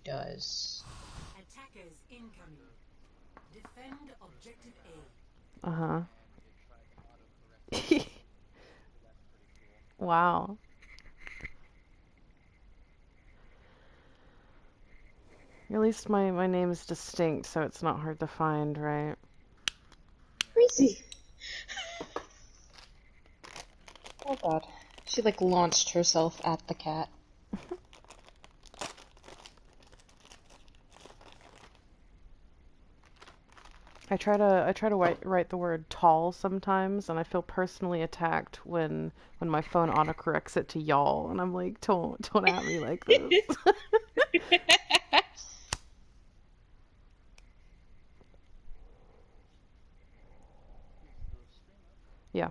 he does. Attackers incoming. Defend objective A. Uh-huh. Wow. At least my name is distinct, so it's not hard to find, right? Crazy. Oh god. She like launched herself at the cat. I try to write the word tall sometimes, and I feel personally attacked when my phone autocorrects it to y'all, and I'm like, don't at me like this. Yeah,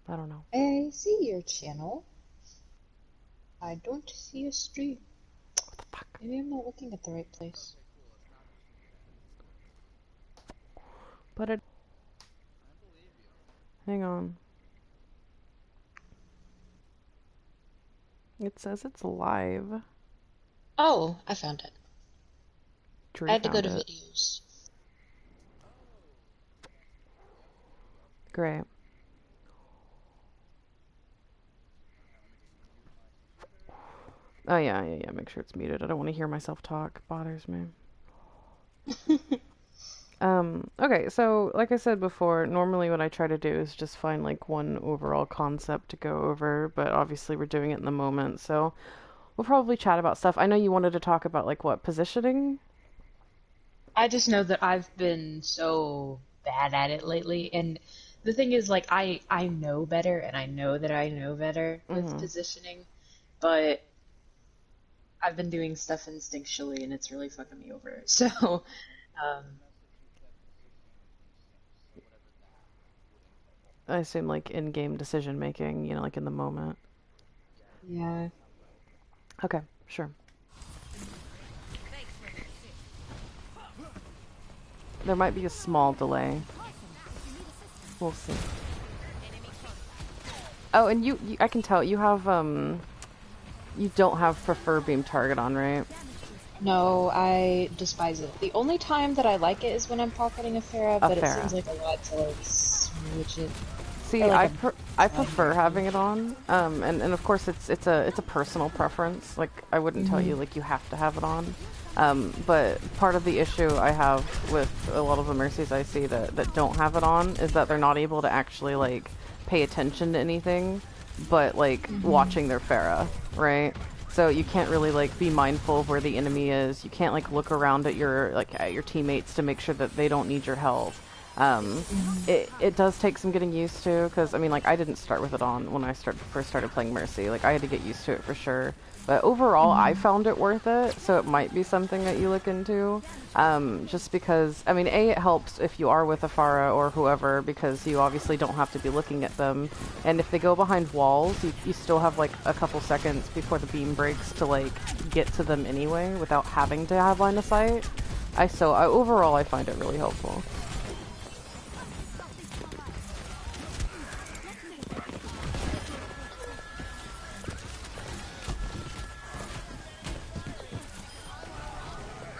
I don't know. I see your channel. I don't see a stream. What the fuck? Maybe I'm not looking at the right place. But it. Hang on. It says it's live. Oh, I found it. I Dre had to go found to it. videos. Great. Oh yeah. Make sure it's muted. I don't want to hear myself talk. It bothers me. Okay, so like I said before, normally what I try to do is just find like one overall concept to go over, but obviously we're doing it in the moment, so we'll probably chat about stuff. I know you wanted to talk about like what positioning? I just know that I've been so bad at it lately, and the thing is, like, I know better, and I know that I know better with Mm-hmm. positioning, but I've been doing stuff instinctually, and it's really fucking me over. So, um, I assume like in-game decision making, like in the moment. yeah. Okay, sure. There might be a small delay. We'll see. Oh, and I can tell you have you don't have prefer beam target on, right? No, I despise it. The only time that I like it is when I'm pocketing a Pharah, A but it Pharah. seems like a lot to like switch it. Or See, like I time prefer directly. having it on, and of course it's a personal preference. Like I wouldn't tell Hmm. you like you have to have it on, but part of the issue I have with a lot of the mercies I see that don't have it on is that they're not able to actually like pay attention to anything, but like Hmm. watching their Pharah, right? So you can't really like be mindful of where the enemy is. You can't like look around at your teammates to make sure that they don't need your help. Um, Hmm. it does take some getting used to, because I mean, like I didn't start with it on when I first started playing Mercy. Like I had to get used to it for sure. But overall, I Hmm. found it worth it, so it might be something that you look into. Just because, I mean, it helps if you are with a Pharah or whoever, because you obviously don't have to be looking at them. And if they go behind walls, you still have like a couple seconds before the beam breaks to like get to them anyway without having to have line of sight. Overall, I find it really helpful.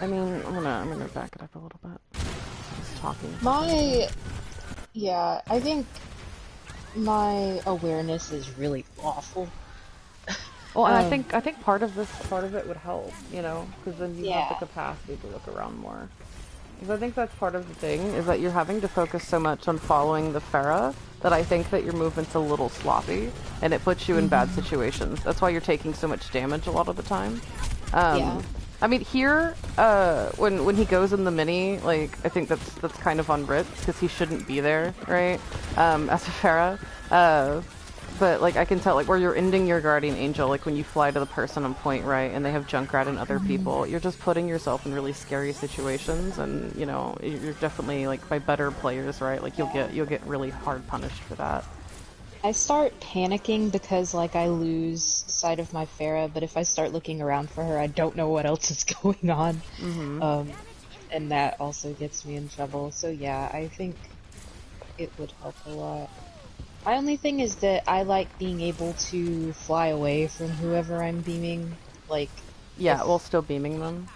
I mean, I'm gonna back it up a little bit. Just talking for so long. My, yeah, I think my awareness is really awful. Well, and Um, I think part of it would help, because then you have the yeah. capacity to look around more. Because I think that's part of the thing, is that you're having to focus so much on following the Pharah that I think that your movement's a little sloppy, and it puts you in bad Hmm. situations. That's why you're taking so much damage a lot of the time. Yeah. I mean, here, when he goes in the mini, like, I think that's kind of on Ritz, because he shouldn't be there, right? As a Pharah. But, like, I can tell, like, where you're ending your Guardian Angel, like, when you fly to the person on point, right, and they have Junkrat and other Hmm. people, you're just putting yourself in really scary situations, and, you're definitely, like, by better players, right, like, you'll get really hard punished for that. I start panicking because like I lose sight of my Farah, but if I start looking around for her, I don't know what else is going on. Mm-hmm. Um, and that also gets me in trouble. So yeah, I think it would help a lot. My only thing is that I like being able to fly away from whoever I'm beaming. Like, Yeah, while if, still beaming them.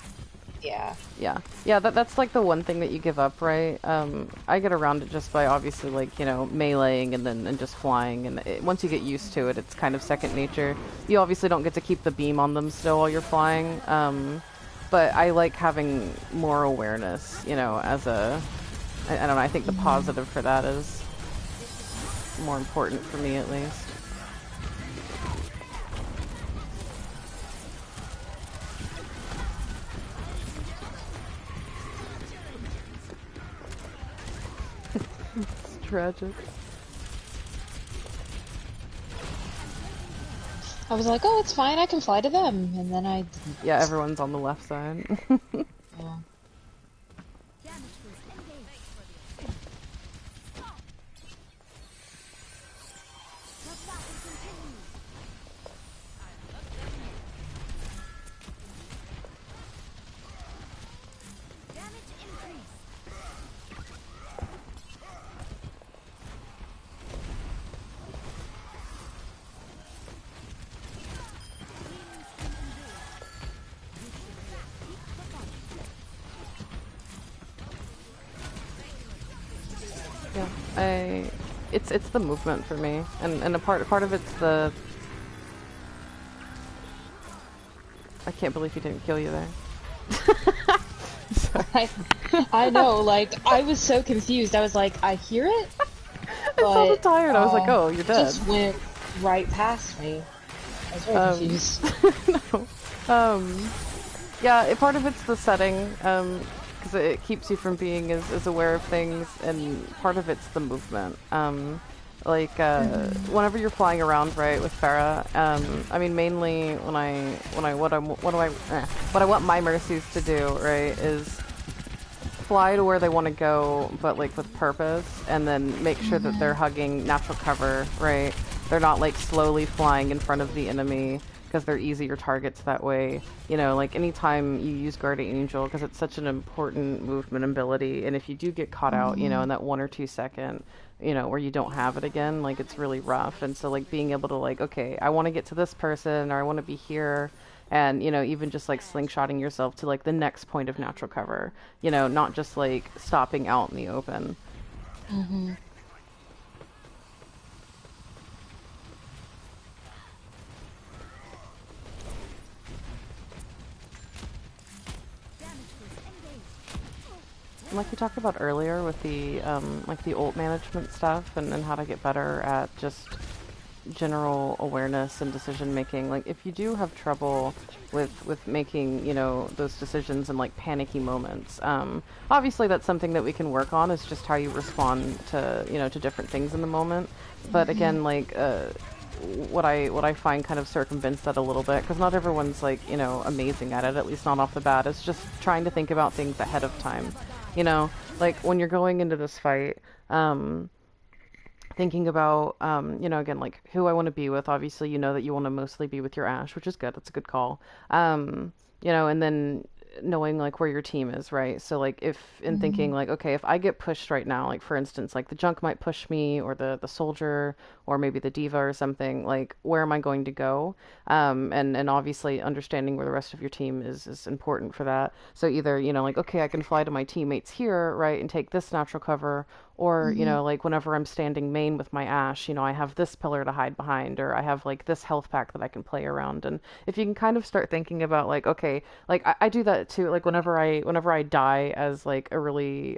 yeah. Yeah. Yeah, that's like the one thing that you give up, right? I get around it just by obviously like, you know, meleeing and just flying, and once you get used to it, it's kind of second nature. You obviously don't get to keep the beam on them still while you're flying, but I like having more awareness, you know, as a, I don't know, I think the positive for that is more important for me at least. It's tragic. I was like, oh, it's fine, I can fly to them, and then I Yeah, didn't. everyone's on the left side. Yeah. Yeah, it's the movement for me, and a part of it's the. I can't believe he didn't kill you there. Sorry. I know, like, I was so confused. I was like, I hear it, I saw the but, tire and I was like, oh, you're it dead. just went right past me. I was very confused. No. Yeah, part of it's the setting, because it keeps you from being as aware of things, and part of it's the movement. Whenever you're flying around, right, with Farah, I mean, mainly what I want my mercies to do, right, is fly to where they want to go, but like with purpose, and then make sure that they're hugging natural cover, right? They're not like slowly flying in front of the enemy because they're easier targets that way. You know, like anytime you use Guardian Angel, because it's such an important movement ability, and if you do get caught out, you know, in that 1 or 2 second, you know, where you don't have it again, like it's really rough. And so like being able to like, okay, I want to get to this person, or I want to be here, and you know, even just like slingshotting yourself to like the next point of natural cover, you know, not just like stopping out in the open. Like we talked about earlier with the like the ult management stuff, and how to get better at just general awareness and decision making. Like if you do have trouble with making, you know, those decisions in like panicky moments, obviously that's something that we can work on, is just how you respond to, you know, to different things in the moment. But again, like what I find kind of circumvents that a little bit, because not everyone's like, you know, amazing at it, at least not off the bat, is just trying to think about things ahead of time. You know, like when you're going into this fight, thinking about, you know, again, like who I want to be with. Obviously, you know that you want to mostly be with your Ash, which is good. That's a good call. You know, and then knowing like where your team is, right? So like if in thinking like, okay, if I get pushed right now, like for instance, like the junk might push me, or the soldier, or maybe the diva or something, like where am I going to go? And obviously understanding where the rest of your team is important for that. So either, you know, like, okay, I can fly to my teammates here, right, and take this natural cover, or, you know, like whenever I'm standing main with my Ash, you know, I have this pillar to hide behind, or I have like this health pack that I can play around. And if you can kind of start thinking about like, okay, like I do that too, like whenever I die as like a really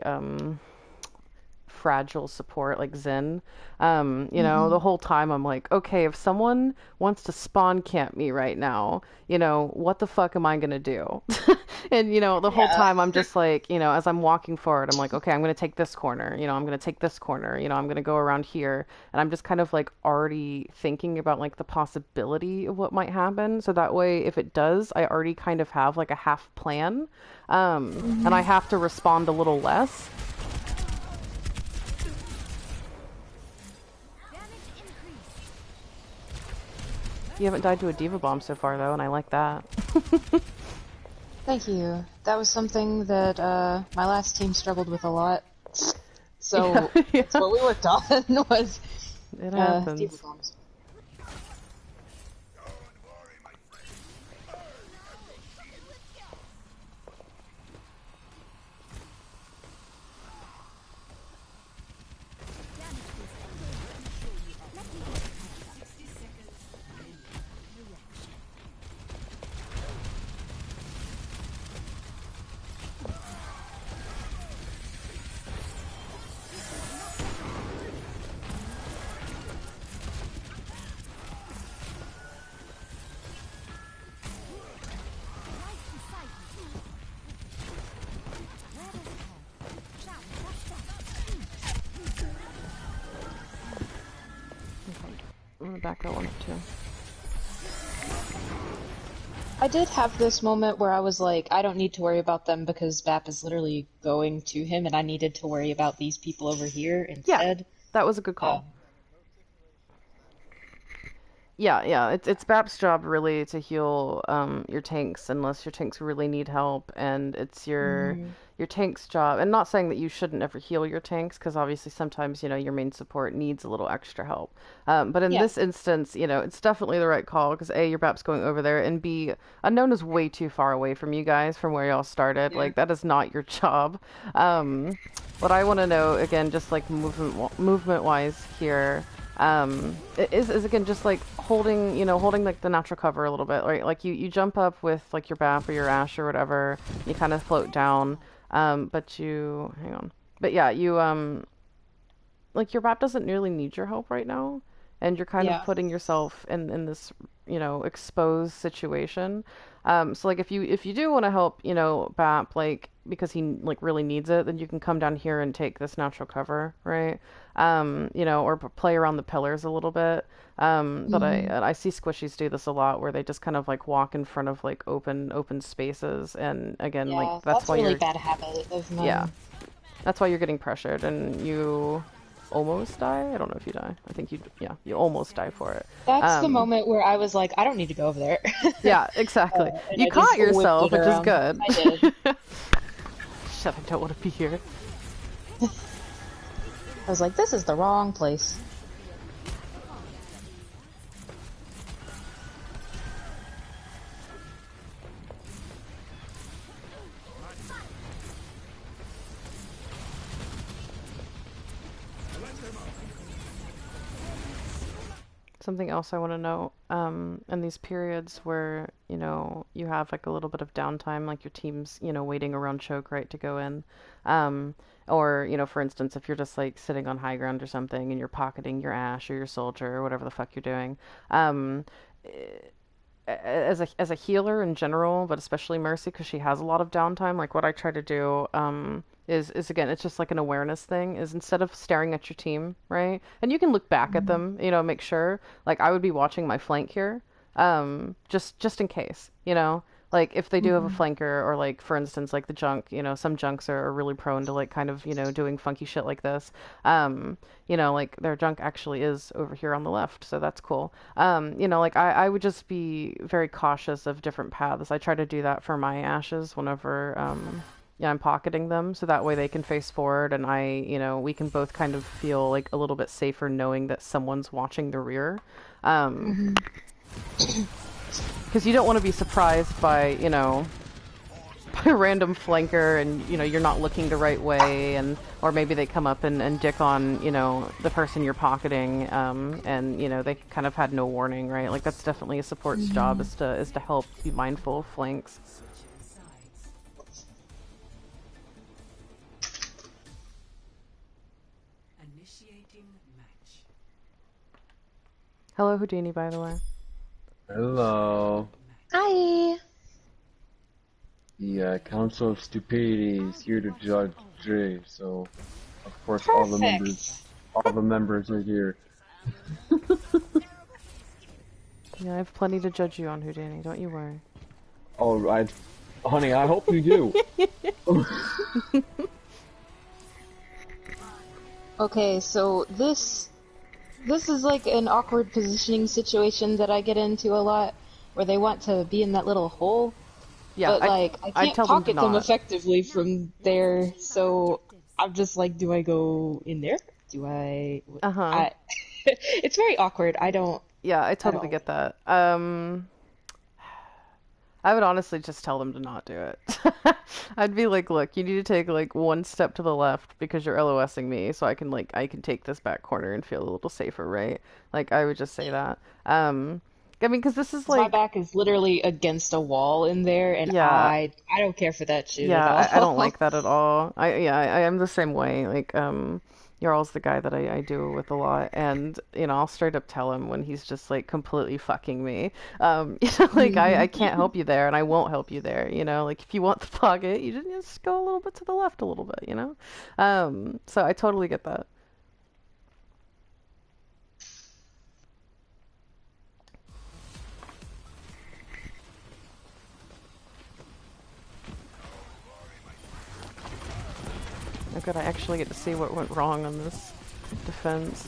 fragile support like Zen, you know, the whole time I'm like, okay, if someone wants to spawn camp me right now, you know, what the fuck am I gonna do? And you know, the whole Yeah. time I'm just like, you know, as I'm walking forward, I'm like, okay, I'm gonna take this corner, you know, I'm gonna take this corner, you know, I'm gonna go around here, and I'm just kind of like already thinking about like the possibility of what might happen, so that way if it does, I already kind of have like a half plan, and I have to respond a little less. You haven't died to a diva bomb so far though, and I like that. Thank you. That was something that my last team struggled with a lot. Yeah, So yeah. that's what we worked on was It Diva happens. bombs. I'm gonna back that one up too. I did have this moment where I was like, I don't need to worry about them because Bap is literally going to him, and I needed to worry about these people over here Yeah, instead. that was a good call. Um, Yeah. It's BAP's job really to heal your tanks unless your tanks really need help, and it's mhm. your tank's job. And not saying that you shouldn't ever heal your tanks, because obviously sometimes your main support needs a little extra help. But in Yeah, this instance, it's definitely the right call because A, your BAP's going over there, and B, unknown is way too far away from you guys from where y'all started. yeah, Like that is not your job. Um, what I want to know again, just like movement wise here. Is again just like holding like the natural cover a little bit, right? Like you jump up with like your BAP or your Ash or whatever, you kind of float down, but you hang on, but yeah, you like your BAP doesn't really need your help right now, and you're kind of yeah. putting yourself in this exposed situation. So like if you do want to help BAP like because he like really needs it, then you can come down here and take this natural cover, right? Or play around the pillars a little bit. But Hmm. I see squishies do this a lot where they just kind of like walk in front of like open spaces, and again like Yeah, that's that's a why really you're bad habit of yeah mine. that's why you're getting pressured and you almost die. I don't know if you die. I think you almost die for it. That's the Um, moment where I was like, I don't need to go over there. yeah, exactly. And You I just caught whipped yourself, it which is around. good. I did. Shit, I don't want to be here. I was like, this is the wrong place. Something else I want to know, in these periods where, you have like a little bit of downtime, like your team's, waiting around choke, right, to go in. Um, or, for instance, if you're just like sitting on high ground or something and you're pocketing your Ash or your soldier or whatever the fuck you're doing, um, as a healer in general, but especially Mercy because she has a lot of downtime. Like what I try to do is again, it's just like an awareness thing. Is instead of staring at your team, right? And you can look back at Mhm. them, make sure. Like I would be watching my flank here, just in case, like if they do have a Mhm. flanker or like for instance like the junk, some junks are really prone to like kind of doing funky shit like this. Like their junk actually is over here on the left, so that's cool. Like I would just be very cautious of different paths. I try to do that for my ashes whenever yeah, I'm pocketing them so that way they can face forward and we can both kind of feel like a little bit safer knowing that someone's watching the rear. Um, Mhm. because you don't want to be surprised by, by a random flanker and, you're not looking the right way and or maybe they come up and dick on, the person you're pocketing and, they kind of had no warning, right? Like that's definitely a support's job Mhm. is to help be mindful of flanks. Switching sides. Initiating match. Hello, Houdini, by the way. Hello. Match. Hi. The Council of Stupidity is here to judge Dre, so of course Perfect. all the members are here. Yeah, I have plenty to judge you on, Houdini. Don't you worry. Oh, honey, I hope you do. Okay, so this is like an awkward positioning situation that I get into a lot, where they want to be in that little hole, Yeah, but like I I'd can't tell them to pocket them not. effectively from there. So I'm just like, do I go in there? Do I? Uh huh. I It's very awkward. Yeah, I I totally don't. get that. I would honestly just tell them to not do it. I'd be like, look, you need to take like one step to the left because you're LOSing me, so I can take this back corner and feel a little safer, right? Like I would just say that. I mean, because this is 'Cause my like, back is literally against a wall in there, and yeah, I don't care for that shit at yeah, I don't all. like that at all. I am the same way. Like, Jarl's the guy that I do it with a lot, and I'll straight up tell him when he's just like completely fucking me. Like I Hmm. can't help you there, and I won't help you there. Like if you want the pocket, you just go a little bit to the left a little bit. So I totally get that. Oh, good, I actually get to see what went wrong on this defense.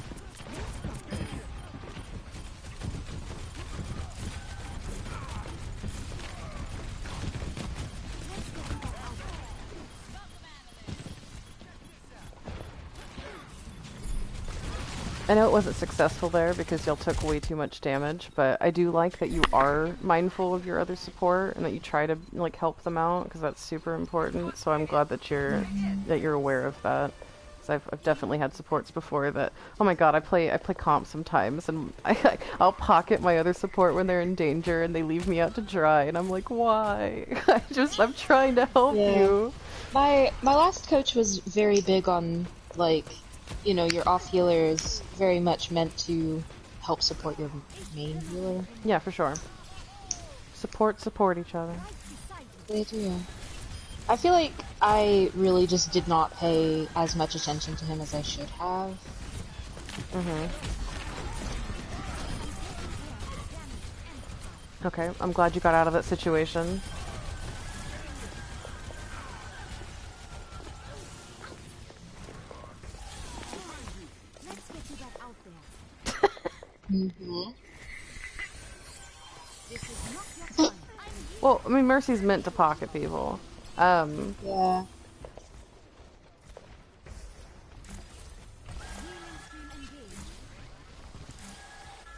I know it wasn't successful there because y'all took way too much damage, but I do like that you are mindful of your other support and that you try to like help them out because that's super important. So I'm glad that you're aware of that. 'Cause I've definitely had supports before that. Oh my god, I play comp sometimes and I'll pocket my other support when they're in danger and they leave me out to dry and I'm like, why? I'm trying to help Yeah. you. My last coach was very big on like, your off healer is very much meant to help support your main healer. Yeah, for sure. Support each other. They do. I feel like I really just did not pay as much attention to him as I should have. Okay, I'm glad you got out of that situation. Hmm. Well, I mean, Mercy's meant to pocket people. Um, Yeah.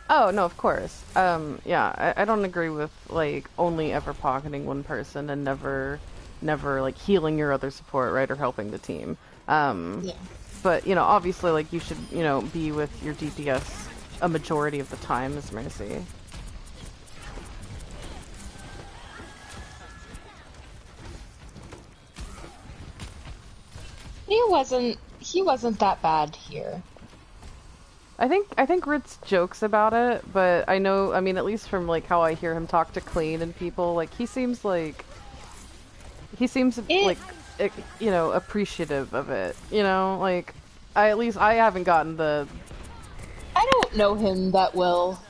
oh, no, of course. Yeah, I don't agree with, like, only ever pocketing one person and never, like, healing your other support, right, or helping the team. Yeah. But, obviously, like, you should, be with your DPS a majority of the time as Mercy. He wasn't that bad here. I think Ritz jokes about it, but I mean, at least from, like, how I hear him talk to Clean and people, like, he seems It like appreciative of it. Like I haven't gotten the I don't know him that well.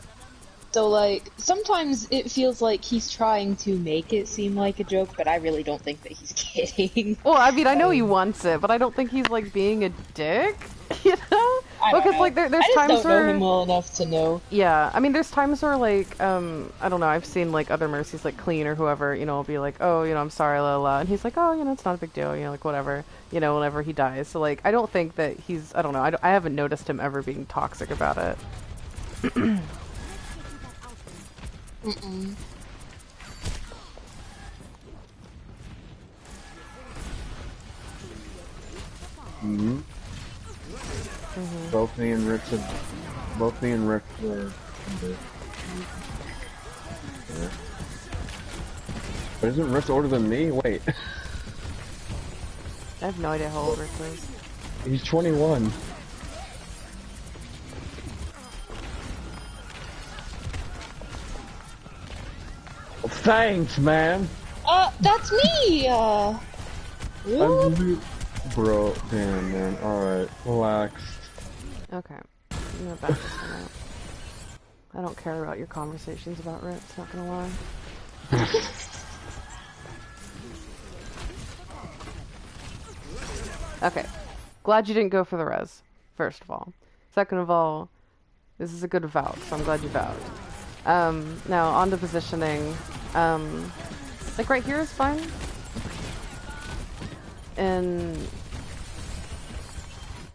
So like sometimes it feels like he's trying to make it seem like a joke, but I really don't think that he's kidding. well, I mean, I know he Um, wants it, but I don't think he's like being a dick. you know I don't because know. like there's I just times don't know him where well enough to know. yeah, I mean, there's times where like I don't know, I've seen like other Mercies like Clean or whoever, will be like, oh, I'm sorry, la la, and he's like, oh, it's not a big deal, like whatever, whenever he dies. So like I don't think that he's, I don't know, I haven't noticed him ever being toxic about it. Mm-mm. Hmm. Both me and Rick were. Yeah. But isn't Rick older than me? Wait. I have no idea how old Rick is. He's 21. Well, thanks, man. That's me. Whoop. Bro, damn, man. Alright, relax. Okay, I'm gonna back this one out. I don't care about your conversations about Ritz, not gonna lie. Okay. Glad you didn't go for the res, first of all. Second of all, this is a good vote, so I'm glad you vowed. Now, on to positioning. Like right here is fine. And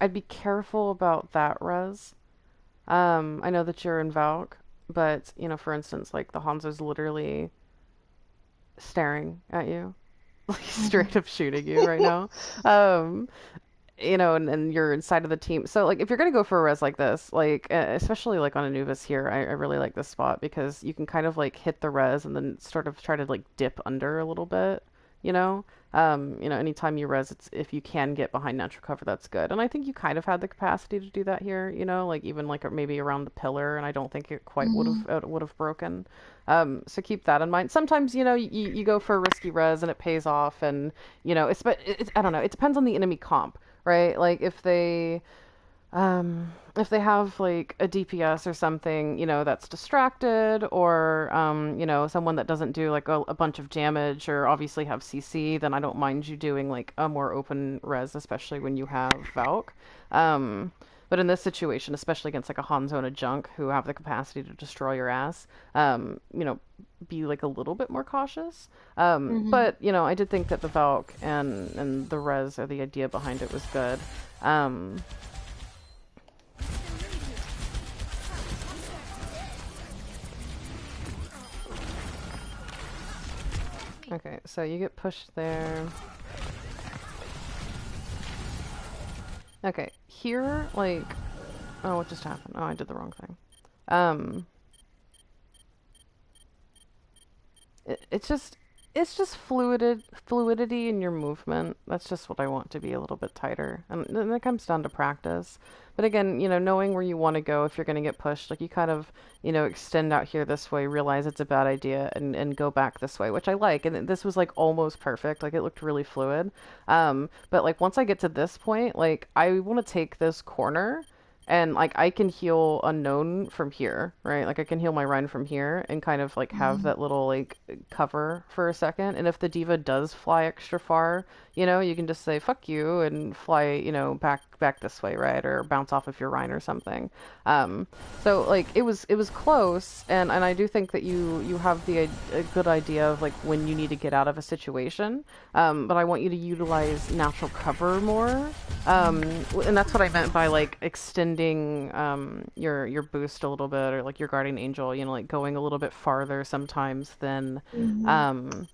I'd be careful about that res. I know that you're in Valk, but, you know, for instance, like, the Hanzo's literally staring at you, like, straight up shooting you right now. Um, you know, and you're inside of the team. So, like, if you're gonna go for a res like this, like, especially like on Anubis here, I really like this spot because you can kind of like hit the res and then sort of try to like dip under a little bit, you know. You know, anytime you res, it's if you can get behind natural cover, that's good. And I think you kind of had the capacity to do that here, you know, like even like maybe around the pillar, and I don't think it quite Hmm. would have broken. So keep that in mind. Sometimes, you know, you go for a risky res and it pays off, and you know, it's I don't know, it depends on the enemy comp, right? Like if they have like a DPS or something, you know, that's distracted, or you know, someone that doesn't do like a bunch of damage or obviously have CC, then I don't mind you doing like a more open res, especially when you have Valk. Um, but in this situation, especially against like a Hanzo and a Junk who have the capacity to destroy your ass, you know, be like a little bit more cautious. Hmm. But you know, I did think that the Valk and the res or the idea behind it was good. Um, Okay, so you get pushed there. Okay, here, like, oh, what just happened? Oh, I did the wrong thing. Um, it's just fluidity in your movement. That's just what I want to be a little bit tighter, and then it comes down to practice. But again, you know, knowing where you want to go if you're going to get pushed, like you kind of, you know, extend out here this way, realize it's a bad idea, and go back this way, which I like. And this was like almost perfect. Like it looked really fluid. But like once I get to this point, like I want to take this corner and like I can heal unknown from here, right? Like I can heal my Rhine from here and kind of like have Hmm. that little like cover for a second. And if the diva does fly extra far, you know, you can just say fuck you and fly, you know, back this way, right? Or bounce off of your Rhine or something. Um, so like it was close, and I do think that you have a good idea of like when you need to get out of a situation. But I want you to utilize natural cover more. And that's what I meant by like extending your boost a little bit, or like your guardian angel, you know, like going a little bit farther sometimes Hmm. um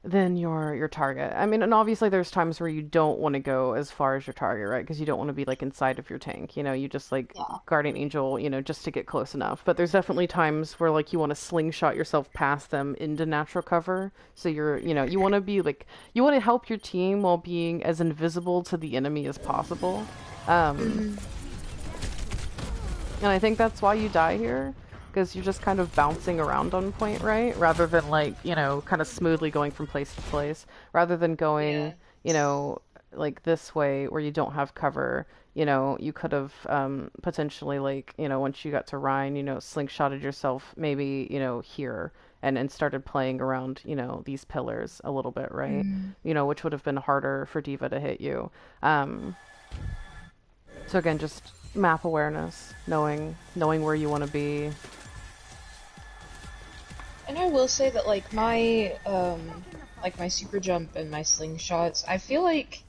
than your target. I mean, and obviously there's times where you don't want to go as far as your target, right? Because you don't want to be like inside of your tank. You know, you just like Yeah. guardian angel, you know, just to get close enough. But there's definitely times where like you want to slingshot yourself past them into natural cover. So you're, you know, you want to be like you want to help your team while being as invisible to the enemy as possible. Um, Hmm. and I think that's why you die here, because you're just kind of bouncing around on point, right? Rather than like, you know, kind of smoothly going from place to place, rather than going, Yeah. you know, like this way where you don't have cover. You know, you could have potentially like, you know, once you got to Rhine, you know, slingshotted yourself maybe, you know, here and started playing around, you know, these pillars a little bit, right? Hmm. You know, which would have been harder for Diva to hit you. Um, so again, just map awareness, knowing where you want to be. And I will say that like my super jump and my slingshots, I feel like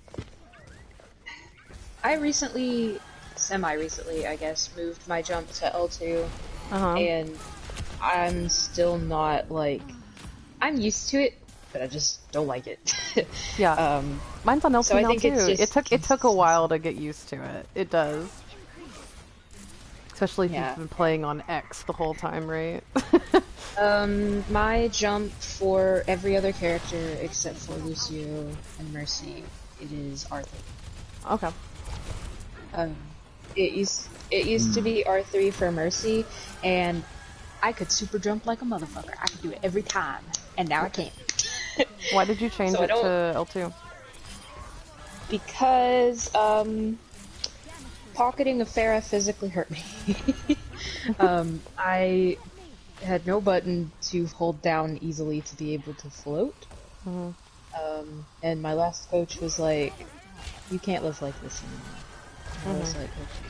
I recently, semi-recently, I guess, moved my jump to L2, Uh huh. and I'm still not like I'm used to it, but I just don't like it. Yeah, um, mine's on so L2 I now think it's too. It just took a while consistency. to get used to it. It does, especially if you've Yeah. been playing on X the whole time, right? My jump for every other character except for Lucio and Mercy, it is R3. Okay. Um, it used to Hmm. be R3 for Mercy, and I could super jump like a motherfucker. I could do it every time, and now I can't. Why did you change So I it to don't L2? because pocketing a Farah physically hurt me. I had no button to hold down easily to be able to float. Hmm. And my last coach was like, "You can't live like this anymore." And I Hmm. was like, "Okay."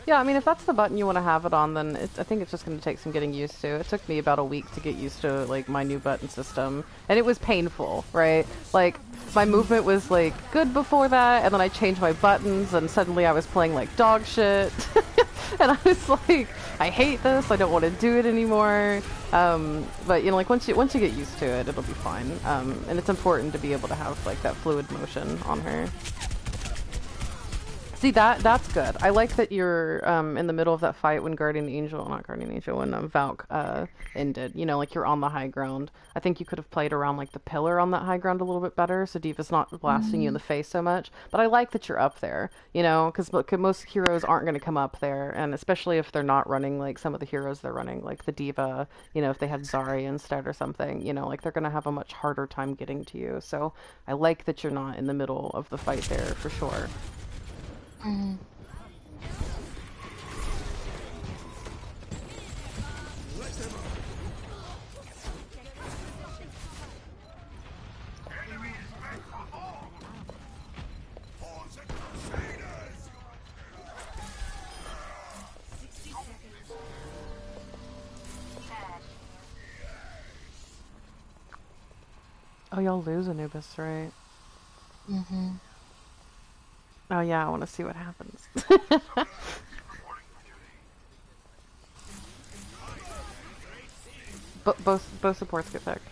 Yeah, I mean, if that's the button you want to have it on, then I think it's just going to take some getting used to. It took me about a week to get used to, like, my new button system. And it was painful, right? Like, my movement was, like, good before that, and then I changed my buttons, and suddenly I was playing, like, dog shit. And I was like, I hate this, I don't want to do it anymore. But, you know, like, once you get used to it, it'll be fine. And it's important to be able to have, like, that fluid motion on her. See, that's good. I like that you're in the middle of that fight when not Guardian Angel, when Valk ended. You know, like you're on the high ground. I think you could have played around like the pillar on that high ground a little bit better, so Diva's not blasting you in the face so much. But I like that you're up there, you know, because most heroes aren't going to come up there, and especially if they're not running like some of the heroes they're running, like the Diva, you know, if they had Zarya instead or something, you know, like they're going to have a much harder time getting to you. So I like that you're not in the middle of the fight there for sure. Mm. Oh, y'all lose Anubis, right? Mm-hmm. Oh yeah, I want to see what happens. But both supports get picked.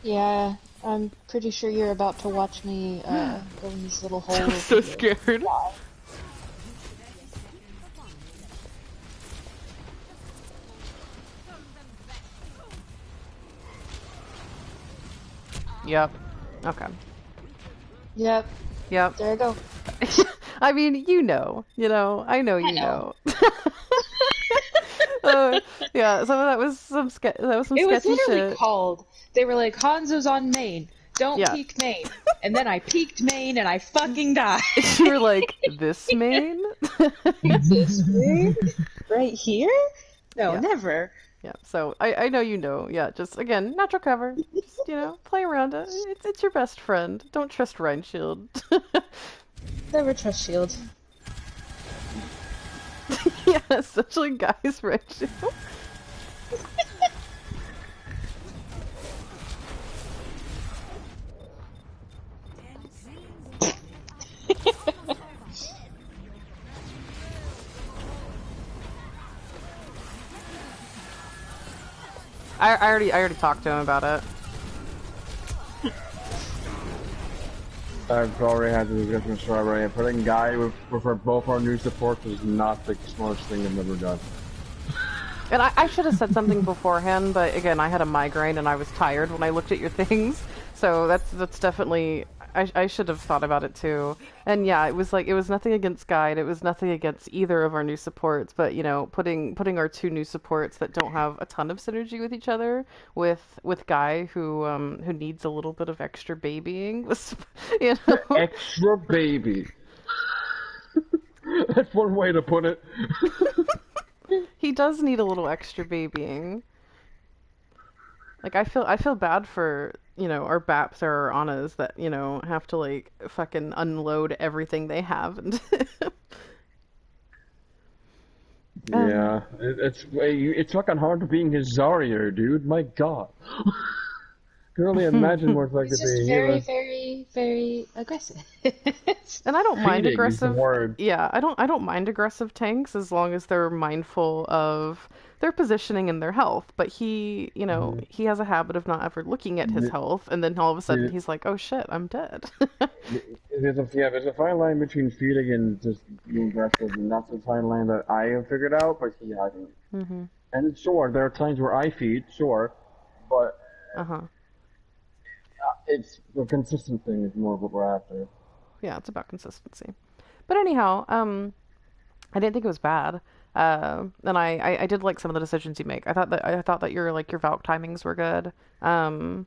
Yeah, I'm pretty sure you're about to watch me go in this little hole. I'm so scared. Yep. Okay. Yep. Yep. There I go. I mean, you know, I know you know. Yeah, so that was some It was sketchy literally shit. called. They were like, Hanzo's on main. Don't Yeah. peek main. And then I peeked main and I fucking died. You were like, this main? This main? Right here? No, Yeah. never. Yeah, so I know you know. Yeah, just again, natural cover. Just, play around it. It's your best friend. Don't trust Rhine Shield. Never trust shield. Yeah, especially guys, Rhine Shield. I already talked to him about it. I've already had the discussion with already. Putting Guy for both our new supports is not the smartest thing I've ever done. And I should have said something beforehand, but again, I had a migraine and I was tired when I looked at your things. So that's definitely I should have thought about it too. And yeah, it was nothing against Guide, it was nothing against either of our new supports, but putting our two new supports that don't have a ton of synergy with each other with Guy who needs a little bit of extra babying was Extra baby. That's one way to put it. He does need a little extra babying. Like I feel bad for, our Baps or our Annas that, have to like fucking unload everything they have and Yeah, it's fucking hard being his Zarya, dude. My God. Can only imagine what it's like He's to just be a very, healer. very, very aggressive. and I don't mind Feeding is the aggressive. word. Yeah, I don't mind aggressive tanks as long as they're mindful of their positioning and their health. But he has a habit of not ever looking at his health, and then all of a sudden he's like, "Oh shit, I'm dead." There's a fine line between feeding and just being aggressive, and that's a fine line that I have figured out, but he hasn't. Mm-hmm. And sure, there are times where I feed, sure, but Uh-huh. it's the consistent thing is more of what we're after. Yeah, it's about consistency. But anyhow, I didn't think it was bad. And I did like some of the decisions you make. I thought that your Valk timings were good. I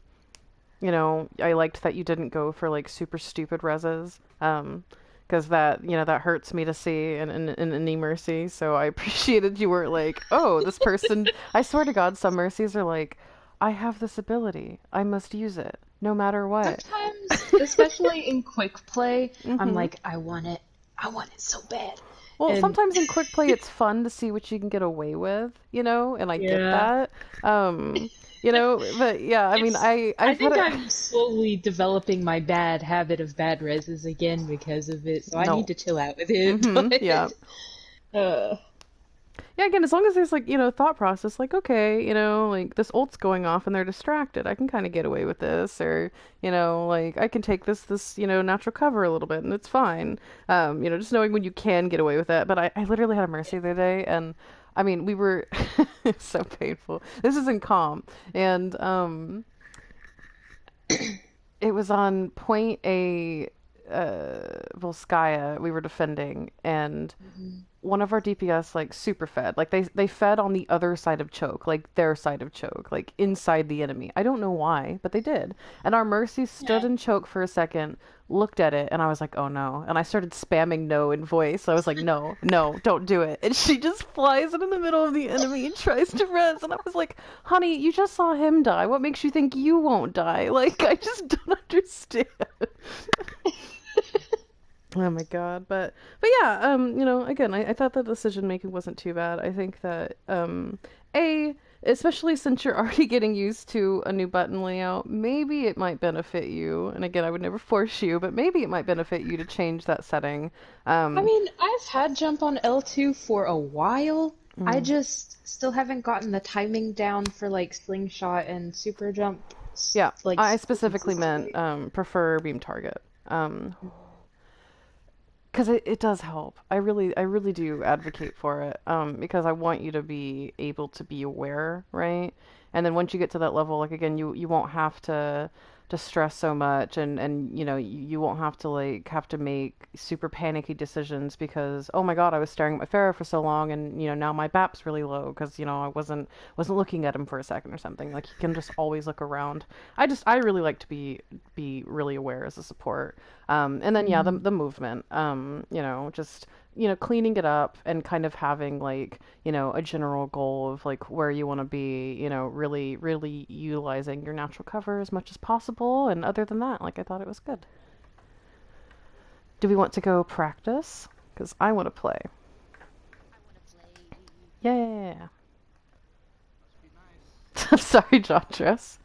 liked that you didn't go for like super stupid reses. Because that hurts me to see in any mercy. So I appreciated you weren't like, oh, this person. I swear to God, some mercies are like, I have this ability. I must use it, no matter what. Sometimes, especially in quick play, I'm like, I want it. I want it so bad. Well, And sometimes in quick play it's fun to see what you can get away with, and I get yeah, that. Um, but yeah, I mean, it's. I I've had think it. I'm slowly developing my bad habit of bad reses again because of it, so I need No. to chill out with it. Yeah. But Yeah, again, as long as there's like, thought process, like, okay, like this ult's going off and they're distracted. I can kind of get away with this, or, like I can take this, natural cover a little bit and it's fine. Just knowing when you can get away with it. But I literally had a mercy the other day and I mean, we were it's so painful. This is in calm and it was on point A Volskaya we were defending and one of our DPS like super fed. Like they fed on the other side of choke, like their side of choke, like inside the enemy. I don't know why, but they did. And our Mercy stood yeah. in choke for a second, looked at it, and I was like, "Oh no." And I started spamming no in voice. I was like, "No, no, don't do it." And she just flies in the middle of the enemy and tries to res. And I was like, "Honey, you just saw him die. What makes you think you won't die?" Like I just don't understand. Oh my God. But yeah, again, I thought the decision making wasn't too bad. I think that especially since you're already getting used to a new button layout, maybe it might benefit you. And again, I would never force you, but maybe it might benefit you to change that setting. I Um, mean, I've had jump on L2 for a while. I mm, just still haven't gotten the timing down for like slingshot and super jump yeah, like I super specifically meant consistently. prefer beam target. Because it does help. I really do advocate for it. Because I want you to be able to be aware, right? And then once you get to that level, like again, you won't have to stress so much, and you won't have to like have to make super panicky decisions because oh my God, I was staring at my Pharaoh for so long, and now my BAP's really low because I wasn't looking at him for a second or something. Like you can just always look around. I really like to be really aware as a support. And then yeah, the movement. Just cleaning it up and kind of having like a general goal of like where you want to be. Really really utilizing your natural cover as much as possible. And other than that, like I thought it was good. Do we want to go practice? Because I want to play. Yeah. I'm sorry, John Dress.